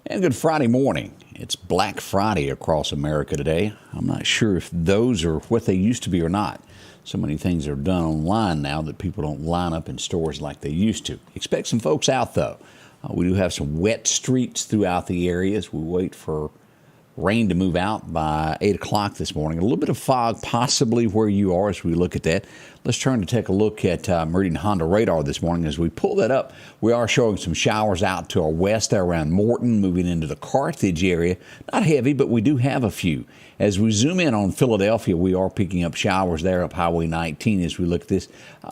And good Friday morning. It's Black Friday across America today. I'm not sure if those are what they used to be or not. So many things are done online now that people don't line up in stores like they used to. Expect some folks out, though. We do have some wet streets throughout the area as we wait for rain to move out by 8 o'clock this morning. A little bit of fog possibly where you are as we look at that. Let's turn to take a look at Meridian Honda radar this morning. As we pull that up, we are showing some showers out to our west there around Morton, moving into the Carthage area. Not heavy, but we do have a few. As we zoom in on Philadelphia, we are picking up showers there up Highway 19 as we look at this.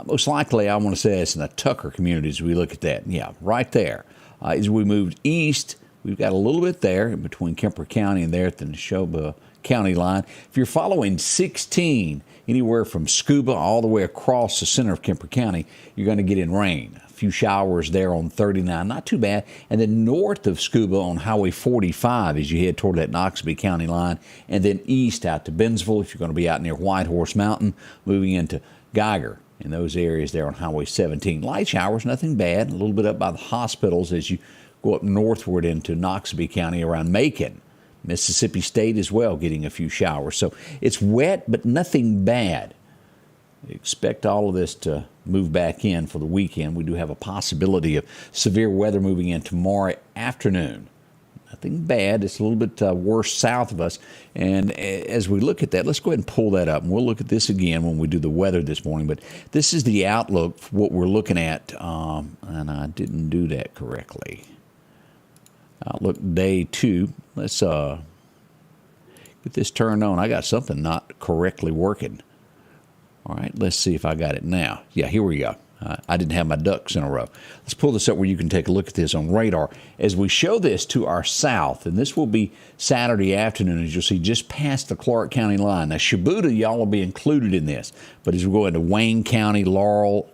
Most likely, I want to say it's in the Tucker community as we look at that. Yeah, right there. As we moved east, we've got a little bit there in between Kemper County and there at the Neshoba County line. If you're following 16, anywhere from Scuba all the way across the center of Kemper County, you're going to get in rain. A few showers there on 39, not too bad. And then north of Scuba on Highway 45 as you head toward that Noxubee County line. And then east out to Bentonville if you're going to be out near Whitehorse Mountain, moving into Geiger. In those areas there on Highway 17. Light showers, nothing bad. A little bit up by the hospitals as you go up northward into Noxubee County around Macon. Mississippi State as well getting a few showers. So it's wet, but nothing bad. Expect all of this to move back in for the weekend. We do have a possibility of severe weather moving in tomorrow afternoon. Nothing bad. It's a little bit worse south of us. And as we look at that, let's go ahead and pull that up. And we'll look at this again when we do the weather this morning. But this is the outlook for what we're looking at. And I didn't do that correctly. Outlook day 2. Let's get this turned on. I got something not correctly working. All right, let's see if I got it now. Yeah, here we go. I didn't have my ducks in a row. Let's pull this up where you can take a look at this on radar. As we show this to our south, and this will be Saturday afternoon, as you'll see, just past the Clarke County line. Now, Shibuda, y'all will be included in this. But as we go into Wayne County, Laurel,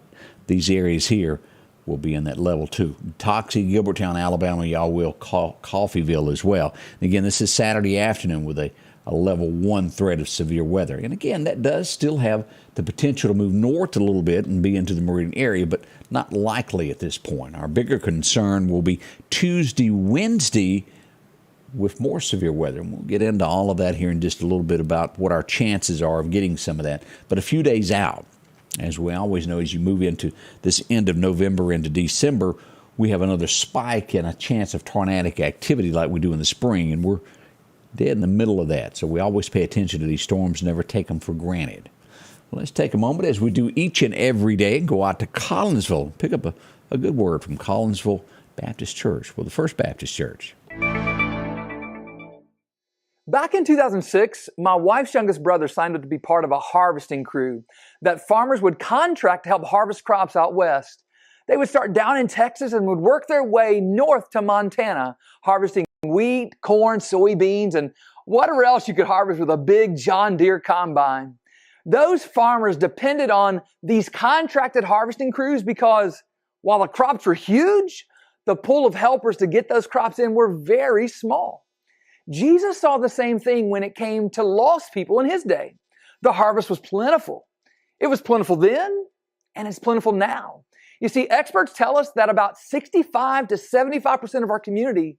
these areas here, will be in that level 2. Toxie, Gilbertown, Alabama, y'all will Coffeyville as well. And again, this is Saturday afternoon with a level 1 threat of severe weather. And again, that does still have the potential to move north a little bit and be into the Meridian area, but not likely at this point. Our bigger concern will be Tuesday, Wednesday with more severe weather. And we'll get into all of that here in just a little bit about what our chances are of getting some of that. But a few days out, as we always know, as you move into this end of November into December, we have another spike and a chance of tornadic activity like we do in the spring, and we're dead in the middle of that. So we always pay attention to these storms, never take them for granted. Well, let's take a moment, as we do each and every day, go out to Collinsville, pick up a good word from Collinsville Baptist Church, well, the First Baptist Church. Back in 2006, my wife's youngest brother signed up to be part of a harvesting crew that farmers would contract to help harvest crops out west. They would start down in Texas and would work their way north to Montana, harvesting wheat, corn, soybeans, and whatever else you could harvest with a big John Deere combine. Those farmers depended on these contracted harvesting crews because while the crops were huge, the pool of helpers to get those crops in were very small. Jesus saw the same thing when it came to lost people in his day. The harvest was plentiful. It was plentiful then, and it's plentiful now. You see, experts tell us that about 65 to 75% of our community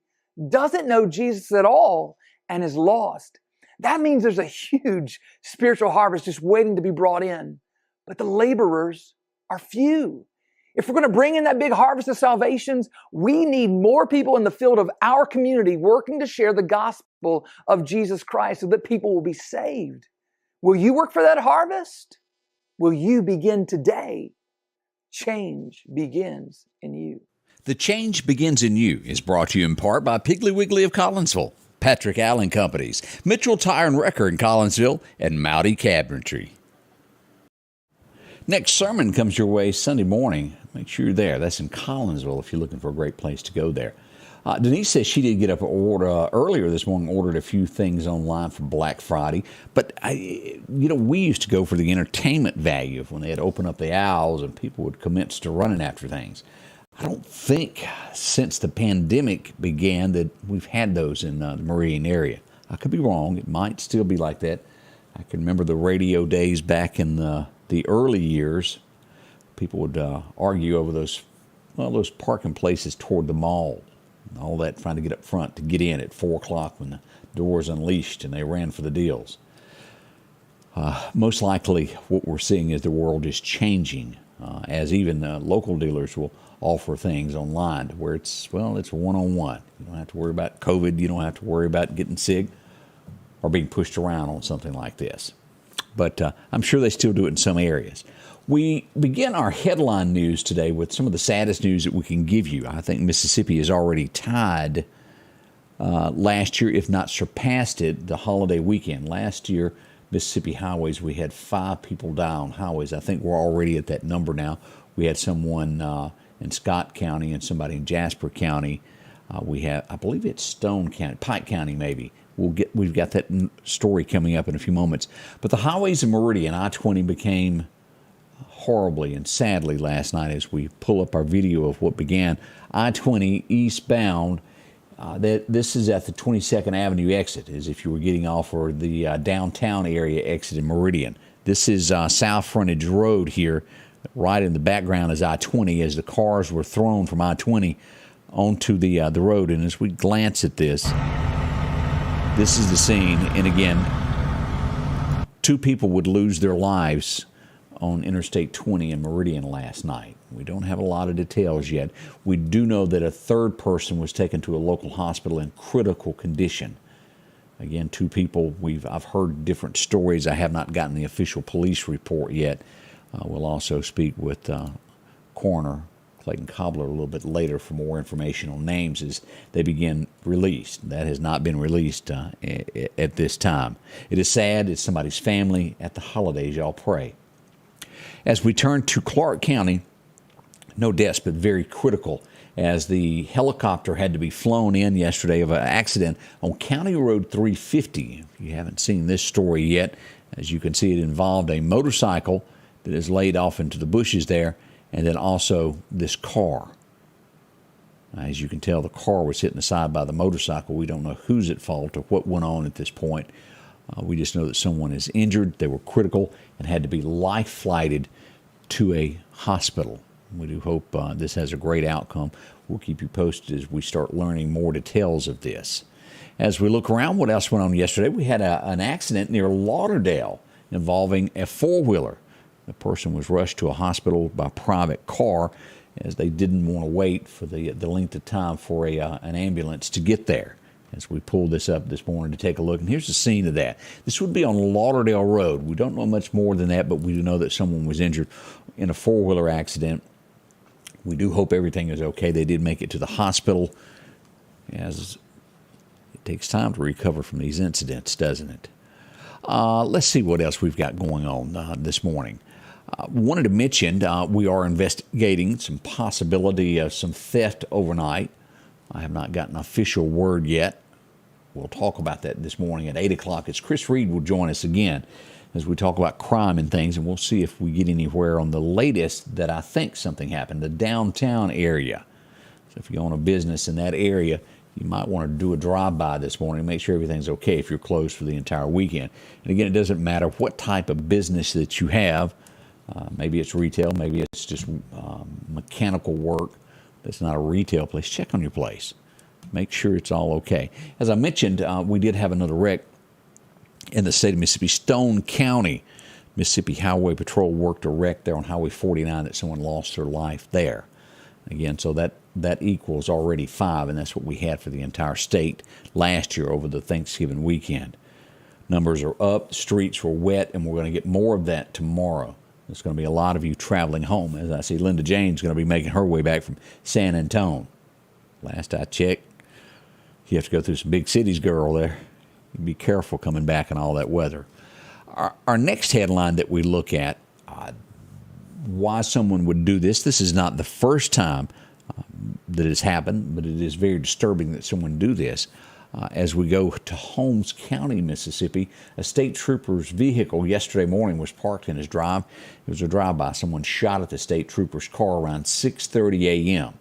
doesn't know Jesus at all and is lost. That means there's a huge spiritual harvest just waiting to be brought in. But the laborers are few. If we're going to bring in that big harvest of salvations, we need more people in the field of our community working to share the gospel of Jesus Christ so that people will be saved. Will you work for that harvest? Will you begin today? Change begins in you. The Change Begins in You is brought to you in part by Piggly Wiggly of Collinsville, Patrick Allen Companies, Mitchell Tire and Wrecker in Collinsville, and Mowdy Cabinetry. Next sermon comes your way Sunday morning. Make sure you're there. That's in Collinsville if you're looking for a great place to go there. Denise says she did get up earlier this morning, ordered a few things online for Black Friday. But, we used to go for the entertainment value of when they had opened up the aisles and people would commence to running after things. I don't think since the pandemic began that we've had those in the Meridian area. I could be wrong. It might still be like that. I can remember the radio days back in the early years. People would argue over those parking places toward the mall. All that trying to get up front to get in at 4 o'clock when the doors unleashed and they ran for the deals. Most likely what we're seeing is the world is changing as even local dealers will offer things online where it's one-on-one. You don't have to worry about COVID. You don't have to worry about getting sick or being pushed around on something like this. But I'm sure they still do it in some areas. We begin our headline news today with some of the saddest news that we can give you. I think Mississippi has already tied last year, if not surpassed it, the holiday weekend. Last year, Mississippi highways, we had 5 people die on highways. I think we're already at that number now. We had someone in Scott County and somebody in Jasper County. We have, I believe it's Stone County, Pike County maybe. We've got that story coming up in a few moments. But the highways in Meridian, I-20 became horribly and sadly last night as we pull up our video of what began. I-20 eastbound, this is at the 22nd Avenue exit, as if you were getting off for the downtown area exit in Meridian. This is South Frontage Road here. Right in the background is I-20 as the cars were thrown from I-20 onto the road. And as we glance at this is the scene. And again, 2 people would lose their lives on Interstate 20 in Meridian last night. We don't have a lot of details yet. We do know that a 3rd person was taken to a local hospital in critical condition. Again, 2 people. I've heard different stories. I have not gotten the official police report yet. We'll also speak with Coroner Clayton Cobbler a little bit later for more information on names as they begin released. That has not been released at this time. It is sad. It's somebody's family at the holidays. Y'all pray. As we turn to Clarke County, no deaths, but very critical as the helicopter had to be flown in yesterday of an accident on County Road 350. If you haven't seen this story yet, as you can see, it involved a motorcycle that is laid off into the bushes there, and then also this car. As you can tell, the car was hit in the side by the motorcycle. We don't know who's at fault or what went on at this point. We just know that someone is injured. They were critical and had to be life-flighted to a hospital. We do hope this has a great outcome. We'll keep you posted as we start learning more details of this. As we look around, what else went on yesterday? We had an accident near Lauderdale involving a 4-wheeler. The person was rushed to a hospital by private car as they didn't want to wait for the length of time for an ambulance to get there. As we pulled this up this morning to take a look, and here's the scene of that. This would be on Lauderdale Road. We don't know much more than that, but we do know that someone was injured in a 4-wheeler accident. We do hope everything is okay. They did make it to the hospital, as it takes time to recover from these incidents, doesn't it? Let's see what else we've got going on this morning. Wanted to mention we are investigating some possibility of some theft overnight. I have not gotten an official word yet. We'll talk about that this morning at 8 o'clock as Chris Reed will join us again as we talk about crime and things, and we'll see if we get anywhere on the latest that I think something happened, the downtown area. So if you own a business in that area, you might want to do a drive-by this morning, make sure everything's okay if you're closed for the entire weekend. And again, it doesn't matter what type of business that you have. Maybe it's retail, maybe it's just mechanical work. That's not a retail place. Check on your place. Make sure it's all okay. As I mentioned, we did have another wreck in the state of Mississippi. Stone County, Mississippi Highway Patrol worked a wreck there on Highway 49 that someone lost their life there. Again, so that equals already 5, and that's what we had for the entire state last year over the Thanksgiving weekend. Numbers are up, the streets were wet, and we're going to get more of that tomorrow. There's going to be a lot of you traveling home. As I see, Linda Jane's going to be making her way back from San Antonio. Last I checked, you have to go through some big cities, girl, there. Be careful coming back in all that weather. Our next headline that we look at, why someone would do this. This is not the first time that it's happened, but it is very disturbing that someone do this. As we go to Holmes County, Mississippi, a state trooper's vehicle yesterday morning was parked in his drive. It was a drive-by. Someone shot at the state trooper's car around 6:30 a.m.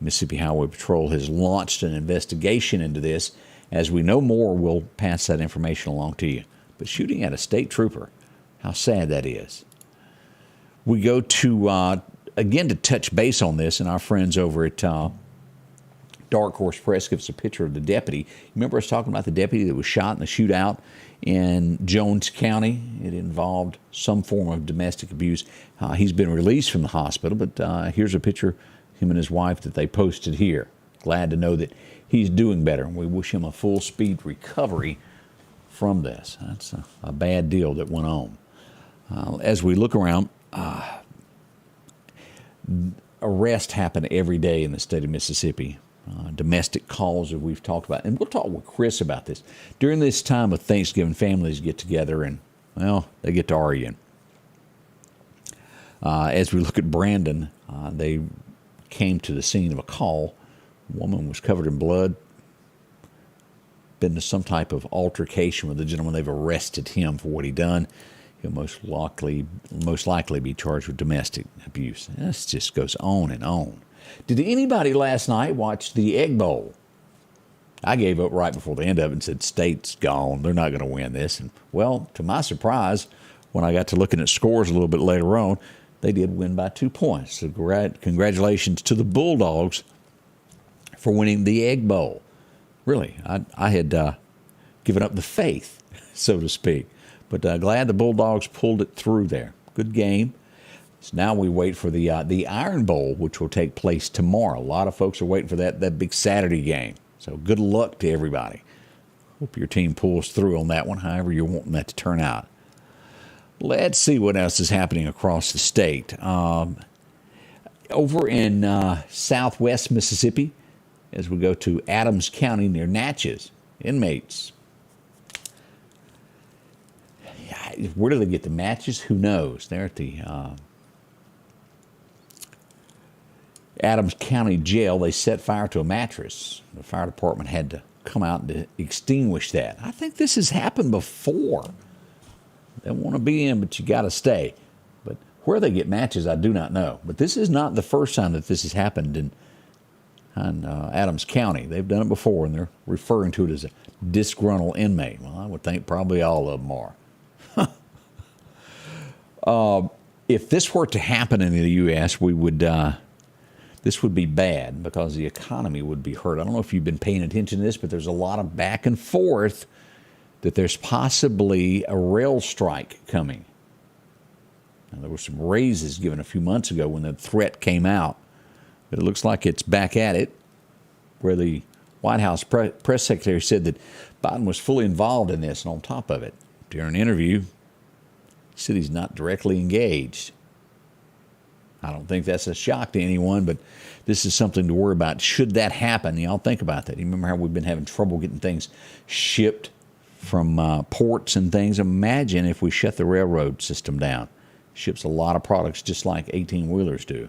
Mississippi Highway Patrol has launched an investigation into this. As we know more, we'll pass that information along to you. But shooting at a state trooper, how sad that is. We go to, again, to touch base on this, and our friends over at Dark Horse Press gives a picture of the deputy. Remember us talking about the deputy that was shot in the shootout in Jones County? It involved some form of domestic abuse. He's been released from the hospital, but here's a picture, him and his wife, that they posted here. Glad to know that he's doing better, and we wish him a full speed recovery from this. That's a bad deal that went on. As we look around, arrests happen every day in the state of Mississippi. Domestic calls that we've talked about. And we'll talk with Chris about this. During this time of Thanksgiving, families get together and, well, they get to arguing. As we look at Brandon, they came to the scene of a call. A woman was covered in blood. Been to some type of altercation with the gentleman. They've arrested him for what he done. He'll most likely be charged with domestic abuse. This just goes on and on. Did anybody last night watch the Egg Bowl? I gave up right before the end of it and said, State's gone. They're not going to win this. And, well, to my surprise, when I got to looking at scores a little bit later on, they did win by 2 points. So congratulations to the Bulldogs for winning the Egg Bowl. Really, I had given up the faith, so to speak. But glad the Bulldogs pulled it through there. Good game. So now we wait for the Iron Bowl, which will take place tomorrow. A lot of folks are waiting for that big Saturday game. So good luck to everybody. Hope your team pulls through on that one, however you're wanting that to turn out. Let's see what else is happening across the state. Over in southwest Mississippi, as we go to Adams County near Natchez, inmates. Where do they get the matches? Who knows? They're at the Adams County Jail. They set fire to a mattress. The fire department had to come out to extinguish that. I think this has happened before. They want to be in, but you got to stay. But where they get matches, I do not know. But this is not the first time that this has happened in Adams County. They've done it before, and they're referring to it as a disgruntled inmate. Well, I would think probably all of them are. If this were to happen in the U.S., this would be bad because the economy would be hurt. I don't know if you've been paying attention to this, but there's a lot of back and forth that there's possibly a rail strike coming. Now, there were some raises given a few months ago when the threat came out, but it looks like it's back at it, where the White House press secretary said that Biden was fully involved in this, and on top of it, during an interview, he said he's not directly engaged. I don't think that's a shock to anyone, but this is something to worry about. Should that happen, y'all think about that. You remember how we've been having trouble getting things shipped from ports and things? Imagine if we shut the railroad system down. Ships a lot of products just like 18-wheelers do.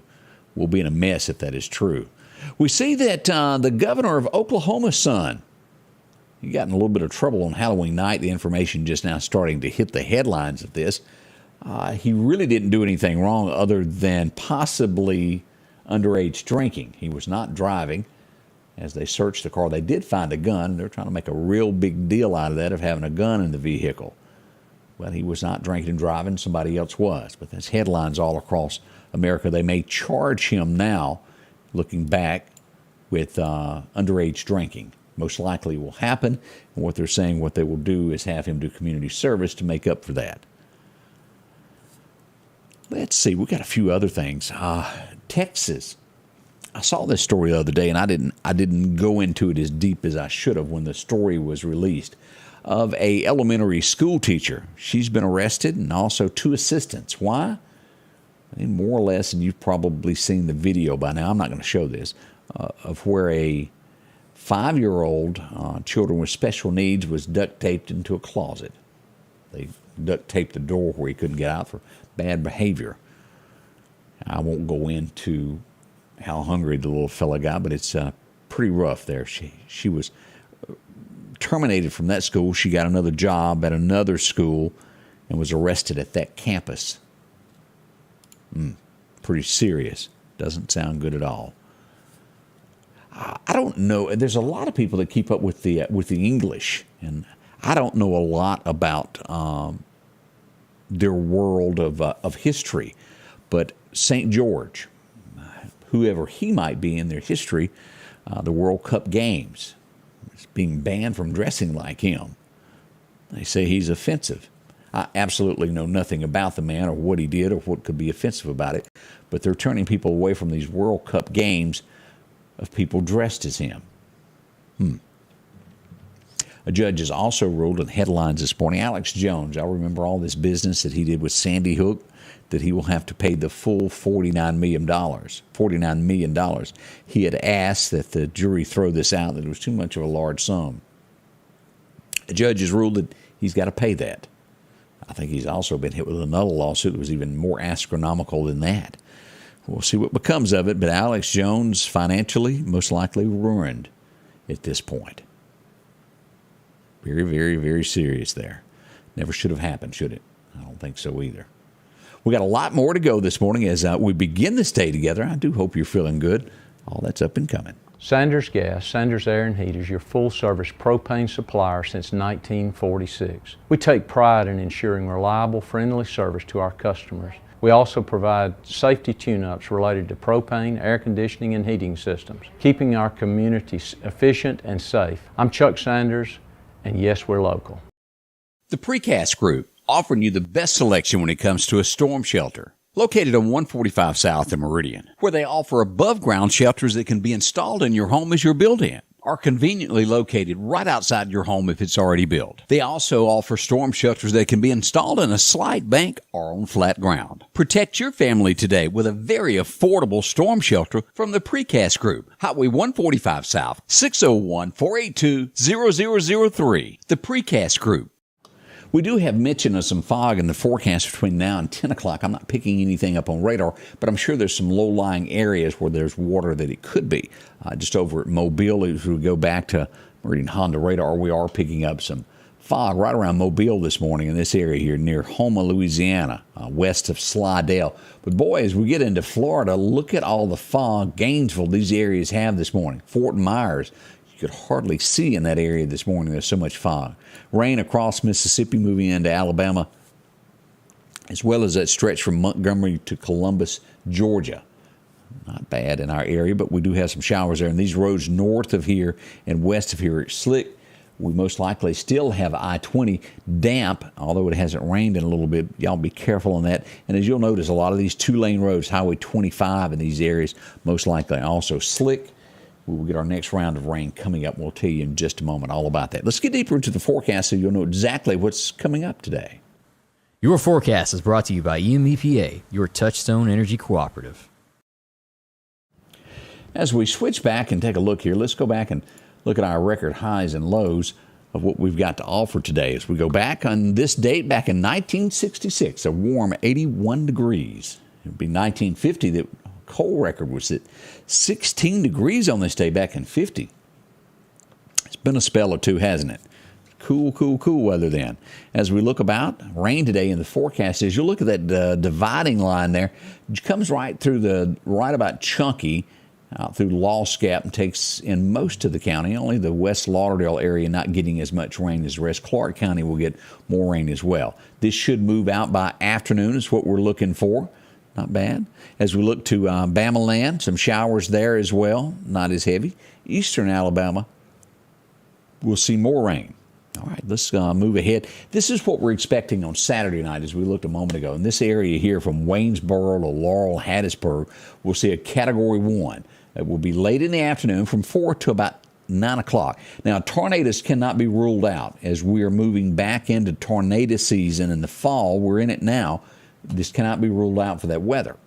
We'll be in a mess if that is true. We see that the governor of Oklahoma's son, he got in a little bit of trouble on Halloween night. The information just now starting to hit the headlines of this. He really didn't do anything wrong other than possibly underage drinking. He was not driving. As they searched the car, they did find a gun. They're trying to make a real big deal out of that, of having a gun in the vehicle. But he was not drinking and driving. Somebody else was. But there's headlines all across America. They may charge him now, looking back, with underage drinking. Most likely will happen. And what they're saying, what they will do is have him do community service to make up for that. Let's see. We've got a few other things. Texas. I saw this story the other day, and I didn't go into it as deep as I should have when the story was released, of a elementary school teacher. She's been arrested, and also 2 assistants. Why? More or less, and you've probably seen the video by now. I'm not going to show this, of where a 5-year-old children with special needs was duct taped into a closet. They duct taped the door where he couldn't get out for bad behavior. I won't go into how hungry the little fella got, but it's pretty rough there. She was terminated from that school. She got another job at another school and was arrested at that campus. Pretty serious. Doesn't sound good at all. I don't know. There's a lot of people that keep up with the English, and I don't know a lot about their world of history. But St. George, whoever he might be in their history, the World Cup games. He's being banned from dressing like him. They say he's offensive. I absolutely know nothing about the man or what he did or what could be offensive about it, but they're turning people away from these World Cup games of people dressed as him. A judge has also ruled in headlines this morning, Alex Jones, I remember all this business that he did with Sandy Hook, that he will have to pay the full $49 million. He had asked that the jury throw this out, that it was too much of a large sum. The judge has ruled that he's got to pay that. I think he's also been hit with another lawsuit that was even more astronomical than that. We'll see what becomes of it, but Alex Jones financially most likely ruined at this point. Very, very, very serious there. Never should have happened, should it? I don't think so either. We got a lot more to go this morning as we begin this day together. I do hope you're feeling good. All that's up and coming. Sanders Gas, Sanders Air and Heat is your full-service propane supplier since 1946. We take pride in ensuring reliable, friendly service to our customers. We also provide safety tune-ups related to propane, air conditioning, and heating systems, keeping our community efficient and safe. I'm Chuck Sanders, and yes, we're local. The Precast Group, offering you the best selection when it comes to a storm shelter. Located on 145 South in Meridian, where they offer above-ground shelters that can be installed in your home as you're built-in, are conveniently located right outside your home if it's already built. They also offer storm shelters that can be installed in a slight bank or on flat ground. Protect your family today with a very affordable storm shelter from the Precast Group. Highway 145 South, 601-482-0003. The Precast Group. We do have mention of some fog in the forecast between now and 10 o'clock. I'm not picking anything up on radar, but I'm sure there's some low-lying areas where there's water that it could be. Just over at Mobile, as we go back to Meridian Honda radar, we are picking up some fog right around Mobile this morning in this area here near Houma, Louisiana, west of Slidell. But boy, as we get into Florida, look at all the fog Gainesville, these areas have this morning. Fort Myers, you could hardly see in that area this morning. There's so much fog. Rain across Mississippi moving into Alabama, as well as that stretch from Montgomery to Columbus, Georgia. Not bad in our area, but we do have some showers there. And these roads north of here and west of here are slick. We most likely still have I-20 damp, although it hasn't rained in a little bit. Y'all be careful on that. And as you'll notice, a lot of these two-lane roads, Highway 25 in these areas, most likely also slick. We will get our next round of rain coming up. We'll tell you in just a moment all about that. Let's get deeper into the forecast so you'll know exactly what's coming up today. Your forecast is brought to you by EMEPA, your Touchstone Energy Cooperative. As we switch back and take a look here, let's go back and look at our record highs and lows of what we've got to offer today. As we go back on this date, back in 1966, a warm 81 degrees. It would be 1950 that cold record was at 16 degrees on this day back in 50. It's been a spell or two, hasn't it? Cool weather then. As we look about, rain today in the forecast is, you'll look at that dividing line there. It comes right through right about Chunky, out through Lost Gap, and takes in most of the county. Only the West Lauderdale area not getting as much rain as the rest. Clarke County will get more rain as well. This should move out by afternoon is what we're looking for. Not bad. As we look to Bama land, some showers there as well, not as heavy. Eastern Alabama, we'll see more rain. All right, let's move ahead. This is what we're expecting on Saturday night, as we looked a moment ago. In this area here from Waynesboro to Laurel, Hattiesburg, we'll see a Category 1. It will be late in the afternoon from 4 to about 9 o'clock. Now, tornadoes cannot be ruled out as we are moving back into tornado season in the fall. We're in it now. This cannot be ruled out for that weather.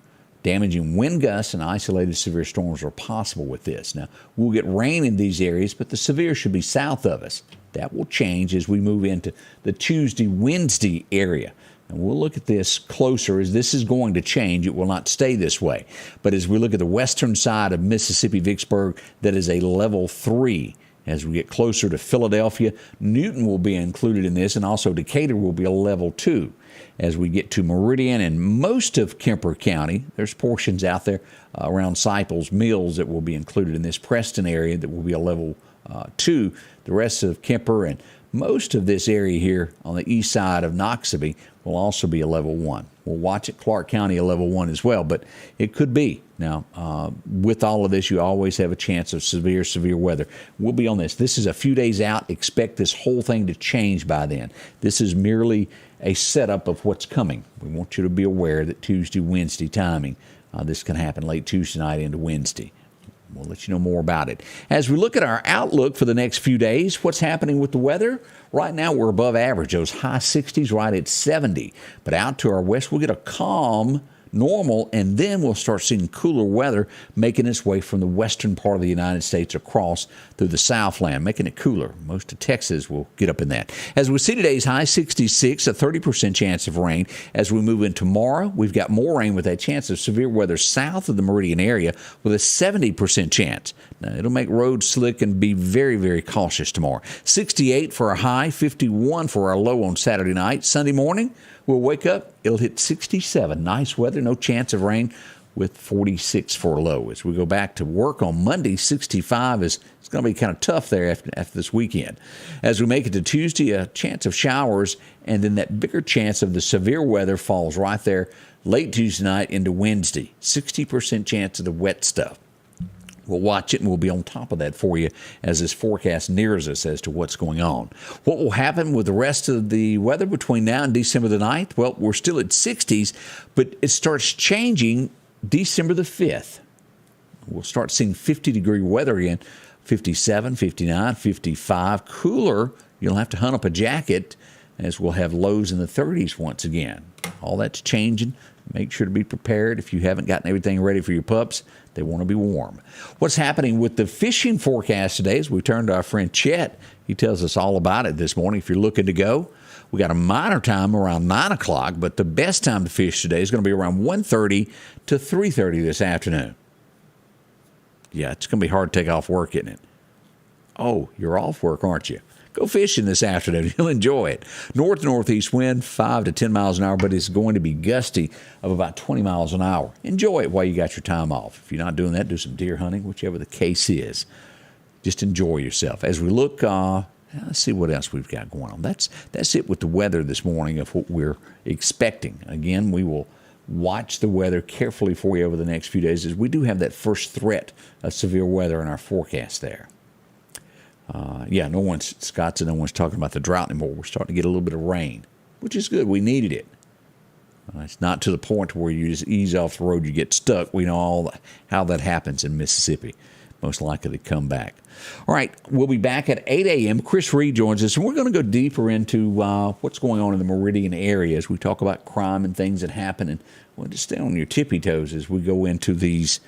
Damaging wind gusts and isolated severe storms are possible with this. Now, we'll get rain in these areas, but the severe should be south of us. That will change as we move into the Tuesday, Wednesday area. And we'll look at this closer as this is going to change. It will not stay this way. But as we look at the western side of Mississippi, Vicksburg, that is a level 3. As we get closer to Philadelphia, Newton will be included in this, and also Decatur will be a level 2. As we get to Meridian and most of Kemper County, there's portions out there around Cypress Mills that will be included in this Preston area that will be a level 2. The rest of Kemper and Most of this area here on the east side of Noxubee will also be a level 1. We'll watch it, Clarke County, a level 1 as well, but it could be. Now, with all of this, you always have a chance of severe weather. We'll be on this. This is a few days out. Expect this whole thing to change by then. This is merely a setup of what's coming. We want you to be aware that Tuesday, Wednesday timing, this can happen late Tuesday night into Wednesday. We'll let you know more about it. As we look at our outlook for the next few days, what's happening with the weather? Right now, we're above average. Those high 60s right at 70. But out to our west, we'll get a calm, normal, and then we'll start seeing cooler weather making its way from the western part of the United States across through the Southland, making it cooler. Most of Texas will get up in that. As we see today's high, 66, a 30% chance of rain. As we move in tomorrow, we've got more rain with a chance of severe weather south of the Meridian area with a 70% chance. Now, it'll make roads slick and be very cautious tomorrow. 68 for a high, 51 for our low on Saturday night. Sunday morning, we'll wake up, it'll hit 67. Nice weather, no chance of rain, with 46 for a low. As we go back to work on Monday, 65 it's going to be kind of tough there after this weekend. As we make it to Tuesday, a chance of showers, and then that bigger chance of the severe weather falls right there late Tuesday night into Wednesday. 60% chance of the wet stuff. We'll watch it, and we'll be on top of that for you as this forecast nears us as to what's going on. What will happen with the rest of the weather between now and December the 9th? Well, we're still at 60s, but it starts changing December the 5th. We'll start seeing 50-degree weather again, 57, 59, 55. Cooler, you'll have to hunt up a jacket, as we'll have lows in the 30s once again. All that's changing. Make sure to be prepared. If you haven't gotten everything ready for your pups, they want to be warm. What's happening with the fishing forecast today as we turn to our friend Chet. He tells us all about it this morning. If you're looking to go, we got a minor time around 9 o'clock, but the best time to fish today is going to be around 1:30 to 3:30 this afternoon. Yeah, it's going to be hard to take off work, isn't it? Oh, you're off work, aren't you? Go fishing this afternoon. You'll enjoy it. North-northeast wind, 5 to 10 miles an hour, but it's going to be gusty of about 20 miles an hour. Enjoy it while you got your time off. If you're not doing that, do some deer hunting, whichever the case is. Just enjoy yourself. As we look, let's see what else we've got going on. That's it with the weather this morning of what we're expecting. Again, we will watch the weather carefully for you over the next few days, as we do have that first threat of severe weather in our forecast there. Scott said no one's talking about the drought anymore. We're starting to get a little bit of rain, which is good. We needed it. It's not to the point where you just ease off the road, you get stuck. We know how that happens in Mississippi. Most likely to come back. All right, we'll be back at 8 a.m. Chris Reed joins us, and we're going to go deeper into what's going on in the Meridian area as we talk about crime and things that happen. And well, just stay on your tippy toes as we go into these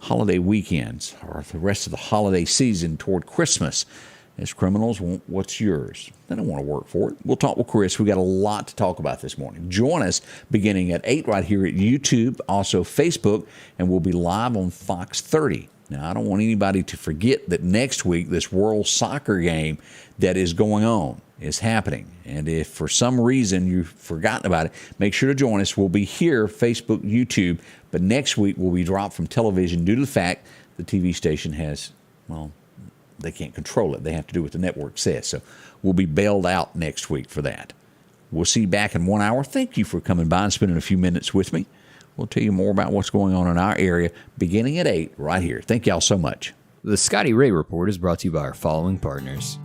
holiday weekends or the rest of the holiday season toward Christmas, as criminals want what's yours. They don't want to work for it. We'll talk with Chris. We got a lot to talk about this morning. Join us beginning at 8 right here at YouTube, also Facebook, and we'll be live on Fox 30. Now, I don't want anybody to forget that next week, this World Soccer game that is going on is happening. And if for some reason you've forgotten about it, make sure to join us. We'll be here, Facebook, YouTube, but next week we'll be dropped from television due to the fact the TV station has, they can't control it. They have to do what the network says. So we'll be bailed out next week for that. We'll see you back in 1 hour. Thank you for coming by and spending a few minutes with me. We'll tell you more about what's going on in our area beginning at 8 right here. Thank y'all so much. The Scotty Ray Report is brought to you by our following partners: